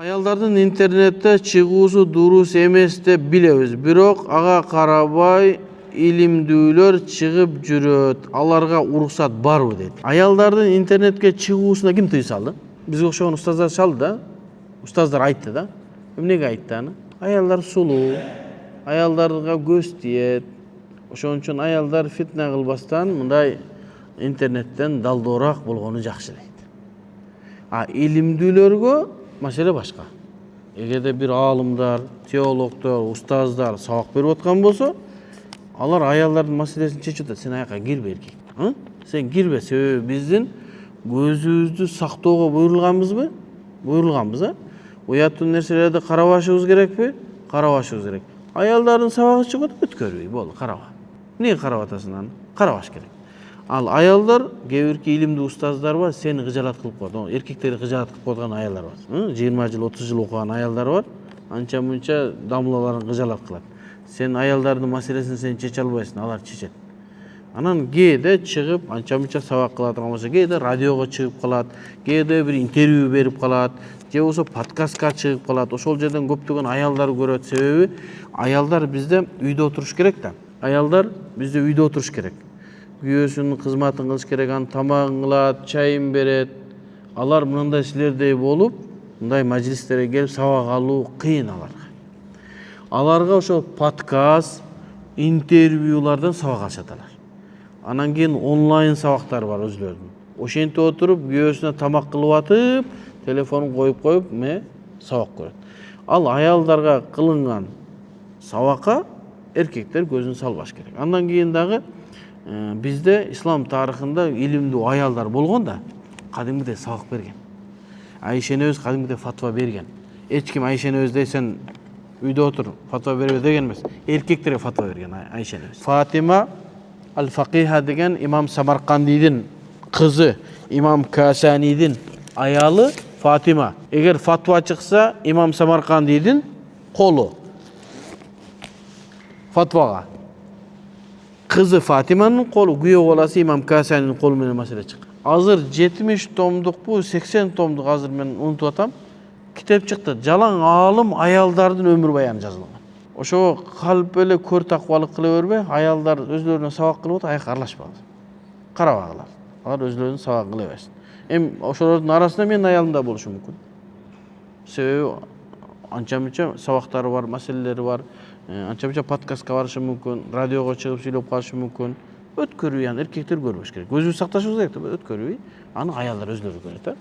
Аялдардын интернетте чыгуусу дурус эмес деп билебиз, бирок ага карабай илимдүүлөр чыгып жүрөт. Аларга уруксат барбы дейт. Аялдардын интернетке чыгуусуна ким тыюу салды? Бизге окшогон устаздар салды да. Устаздар айтты да. Эмнеге айтты аны? Аялдар сулуу, аялдарга көз тиет. Ошон үчүн аялдар фитна кылбастан мындай интернеттен далдоораак болгону жакшы дейт. А илимдүүлөргө маселе башка. Эгерде бир аалымдар, теологдор, устаздар сабак берип аткан болсо, алар аялдардын маселесин чечип атат. Сен аяка кирбе эркек. Сен кирбе, себеби биздин көзүбүздү сактоого буйрулганбызбы? Буйрулганбыз, уяттуу нерселерди карабашыбыз керекпи? Карабашыбыз керек. Аялдардын сабагы чыгып атат, өткөрбөй, болду, караба. Эмнеге карап атасың аны? Карабаш керек. Ал аялдар, кээ бирки илимдүү устаздар бар, сени кыжалат кылып коет. Эркектерди кыжалат кылып койгон аялдар бар. 20 жыл, 30 жыл окуган аялдар бар. Анча мынча дамлаларын кыжалат кылат. Сен аялдардын маселесин сен чече албайсың, алар чечет. Анан кээде чыгып, анча мынча сабак кылат болсо, кээде радиого чыгып калат, кээде бир интервью берип калат, же болбосо подкастка чыгып калат. Ошол жерден көптөгөн аялдар көрөт, себеби аялдар бизде үйдө отуруш керек да. Аялдар бизде үйдө отуруш керек. Күйөөсүнүн кызматын кылыш керек, анын тамагын кылат, чайын берет. Алар мындай силердей болуп, мындай мажлистерге келип сабак алуу кыйын аларга. Аларга ошо подкаст, интервьюлардан сабак алышат алар. Анан кийин онлайн сабактар бар өзлөрүнүн. Ошентип отуруп, күйөөсүнө тамак кылып атып, телефонун коюп, сабак көрөт. Ал аялдарга кылынган сабакка эркектер көзүн салбаш керек. Андан кийин дагы бизде ислам тарыхында илимдүү аялдар болгон да, кадимгидей сабак берген. Айша энебиз кадимгидей фатва берген. Эч ким Айша энебиздей сен үйдө отур, фатва бербе деген эмес. Эркектерге фатва берген Айша энебиз. Фатима аль-Факиха деген имам Самаркандидин кызы, имам Касанидин аялы Фатима. Эгер фатва чыкса, имам Самаркандидин колу фатвага. Кызы Фатиманын колу, күйөө баласы имам Касанидин колу менен маселе чыккан. Азыр 70 томдукпу, 80 томдук азыр мен унутуп атам. Китеп чыкты. Жалаң аалым аялдардын өмүр баяны жазылган. Ошого калп эле көр таквалык кыла бербей, аялдар өзлөрүнө сабак кылып атат, аяка аралашпагыла. Карабагыла. Алар өзлөрүнүн сабагын кыла берсин. Ошолордун арасында менин аялым да болушу мүмкүн. Себеби анча мынча сабактары бар, маселелери бар. Анча мынча подкастка барышы мүмкүн, радиого чыгып сүйлөп калышы мүмкүн. Өткөрбөй аны эркектер көрбөш керек. Өзүбүз сакташыбыз керек, өткөрбөй аны аялдар өзлөрү көрөт.